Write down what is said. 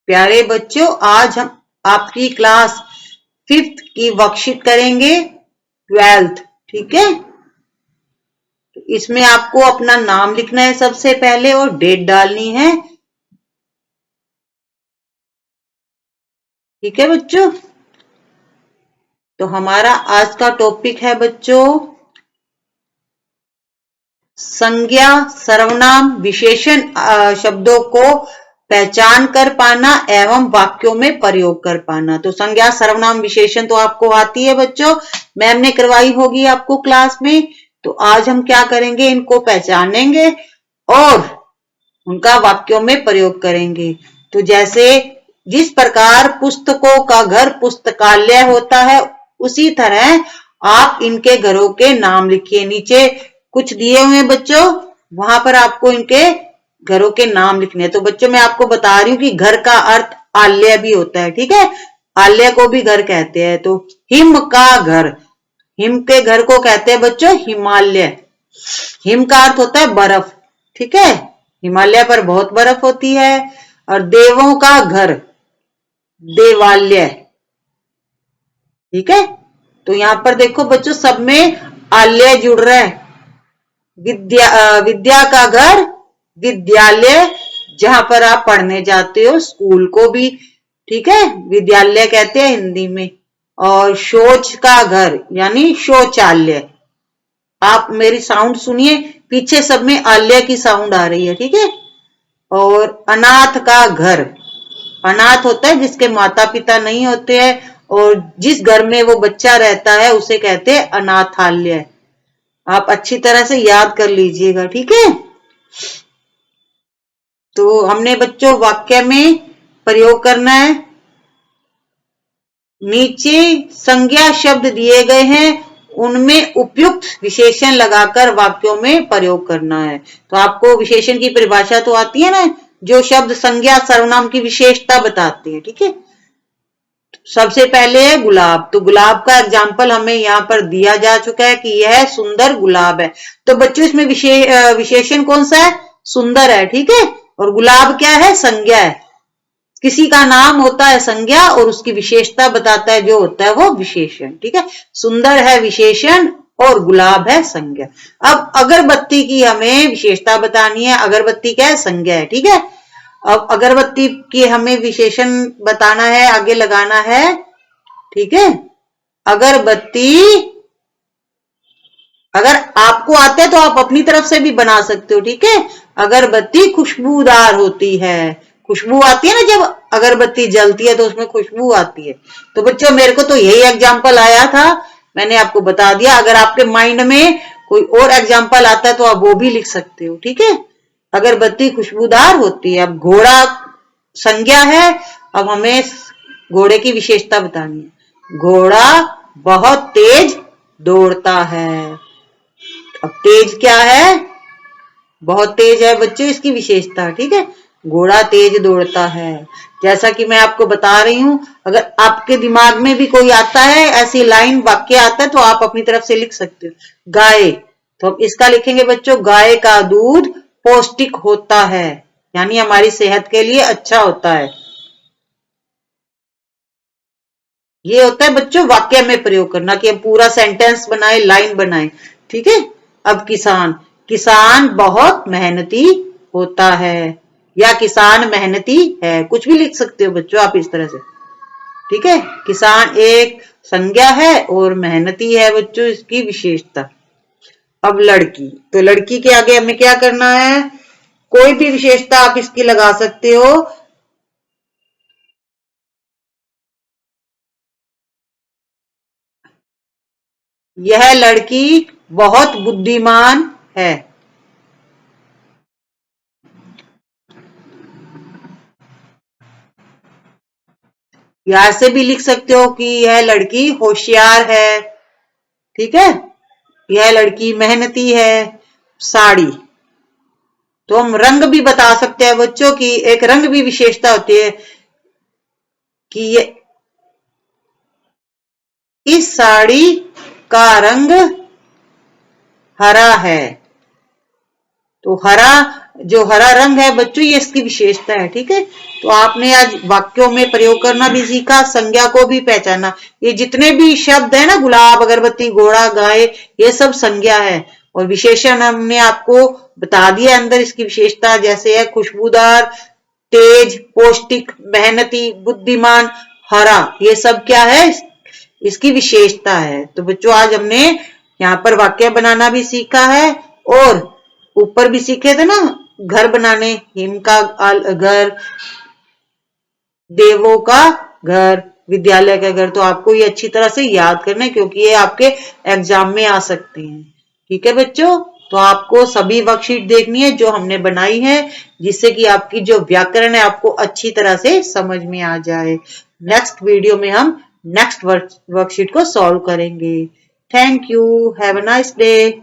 प्यारे बच्चों, आज हम आपकी क्लास 5th की वर्कशीट करेंगे 12th। ठीक है, इसमें आपको अपना नाम लिखना है सबसे पहले और डेट डालनी है। ठीक है बच्चों, तो हमारा आज का टॉपिक है बच्चों संज्ञा, सर्वनाम, विशेषण शब्दों को पहचान कर पाना एवं वाक्यों में प्रयोग कर पाना। तो संज्ञा, सर्वनाम, विशेषण तो आपको आती है बच्चों, मैम ने करवाई होगी आपको क्लास में। तो आज हम क्या करेंगे, इनको पहचानेंगे और उनका वाक्यों में प्रयोग करेंगे। तो जैसे जिस प्रकार पुस्तकों का घर पुस्तकालय होता है, उसी तरह आप इनके घरों के नाम लिखिए। नीचे कुछ दिए हुए हैं बच्चों, वहां पर आपको इनके घरों के नाम लिखने हैं। तो बच्चों मैं आपको बता रही हूँ कि घर का अर्थ आलय भी होता है। ठीक है, आलय को भी घर कहते हैं। तो हिम का घर, हिम के घर को कहते हैं बच्चों हिमालय। हिम का अर्थ होता है बर्फ। ठीक है, हिमालय पर बहुत बर्फ होती है। और देवों का घर देवालय। ठीक है, तो यहां पर देखो बच्चों सब में आलय जुड़ रहा है। विद्या का घर विद्यालय, जहां पर आप पढ़ने जाते हो, स्कूल को भी ठीक है विद्यालय कहते हैं हिंदी में। और शौच का घर यानी शौचालय। आप मेरी साउंड सुनिए, पीछे सब में आलय की साउंड आ रही है। ठीक है, और अनाथ का घर, अनाथ होता है जिसके माता पिता नहीं होते हैं और जिस घर में वो बच्चा रहता है उसे कहते हैं अनाथालय। आप अच्छी तरह से याद कर लीजिएगा। ठीक है, तो हमने बच्चों वाक्य में प्रयोग करना है। नीचे संज्ञा शब्द दिए गए हैं, उनमें उपयुक्त विशेषण लगाकर वाक्यों में प्रयोग करना है। तो आपको विशेषण की परिभाषा तो आती है ना, जो शब्द संज्ञा सर्वनाम की विशेषता बताते हैं। ठीक है, सबसे पहले है गुलाब। तो गुलाब का एग्जाम्पल हमें यहाँ पर दिया जा चुका है कि यह सुंदर गुलाब है। तो बच्चों इसमें विशेषण कौन सा है, सुंदर है। ठीक है, और गुलाब क्या है, संज्ञा है। किसी का नाम होता है संज्ञा और उसकी विशेषता बताता है जो होता है वो विशेषण। ठीक है, सुंदर है विशेषण और गुलाब है संज्ञा। अब अगरबत्ती की हमें विशेषता बतानी है। अगरबत्ती क्या है, संज्ञा है। ठीक है, अब अगरबत्ती की हमें विशेषण बताना है, आगे लगाना है। ठीक है, अगरबत्ती अगर आपको आता है तो आप अपनी तरफ से भी बना सकते हो। ठीक है, अगरबत्ती खुशबूदार होती है। खुशबू आती है ना, जब अगरबत्ती जलती है तो उसमें खुशबू आती है। तो बच्चों मेरे को तो यही एग्जाम्पल आया था, मैंने आपको बता दिया। अगर आपके माइंड में कोई और एग्जाम्पल आता है तो आप वो भी लिख सकते हो। ठीक है, अगरबत्ती खुशबूदार होती है। अब घोड़ा संज्ञा है, अब हमें घोड़े की विशेषता बतानी है। घोड़ा बहुत तेज दौड़ता है। अब तेज क्या है, बहुत तेज है बच्चों इसकी विशेषता। ठीक है, घोड़ा तेज दौड़ता है। जैसा कि मैं आपको बता रही हूं, अगर आपके दिमाग में भी कोई आता है ऐसी लाइन वाक्य आता है तो आप अपनी तरफ से लिख सकते हो। गाय, तो हम इसका लिखेंगे बच्चों, गाय का दूध पौष्टिक होता है, यानी हमारी सेहत के लिए अच्छा होता है। ये होता है बच्चों वाक्य में प्रयोग करना, कि हम पूरा सेंटेंस बनाए, लाइन बनाए। ठीक है, अब किसान, किसान बहुत मेहनती होता है या किसान मेहनती है, कुछ भी लिख सकते हो बच्चों आप इस तरह से। ठीक है, किसान एक संज्ञा है और मेहनती है बच्चों इसकी विशेषता। अब लड़की, तो लड़की के आगे हमें क्या करना है, कोई भी विशेषता आप इसकी लगा सकते हो। यह लड़की बहुत बुद्धिमान है। यहां से भी लिख सकते हो कि यह लड़की होशियार है। ठीक है, यह लड़की मेहनती है। साड़ी, तो हम रंग भी बता सकते हैं बच्चों की, एक रंग भी विशेषता होती है कि ये इस साड़ी का रंग हरा है। तो जो हरा रंग है बच्चों, ये इसकी विशेषता है। ठीक है, तो आपने आज वाक्यों में प्रयोग करना भी सीखा, संज्ञा को भी पहचाना। ये जितने भी शब्द है ना, गुलाब, अगरबत्ती, घोड़ा, गाय, ये सब संज्ञा है। और विशेषण हमने आपको बता दिया अंदर इसकी विशेषता, जैसे है खुशबूदार, तेज, पौष्टिक, मेहनती, बुद्धिमान, हरा, ये सब क्या है, इसकी विशेषता है। तो बच्चों आज हमने यहाँ पर वाक्य बनाना भी सीखा है, और ऊपर भी सीखे थे ना घर बनाने, हिम का घर, देवों का घर, विद्यालय का घर। तो आपको ये अच्छी तरह से याद करना है, क्योंकि ये आपके एग्जाम में आ सकते हैं। ठीक है बच्चों, तो आपको सभी वर्कशीट देखनी है जो हमने बनाई है, जिससे कि आपकी जो व्याकरण है आपको अच्छी तरह से समझ में आ जाए। नेक्स्ट वीडियो में हम नेक्स्ट वर्कशीट को सॉल्व करेंगे। Thank you, have a nice day.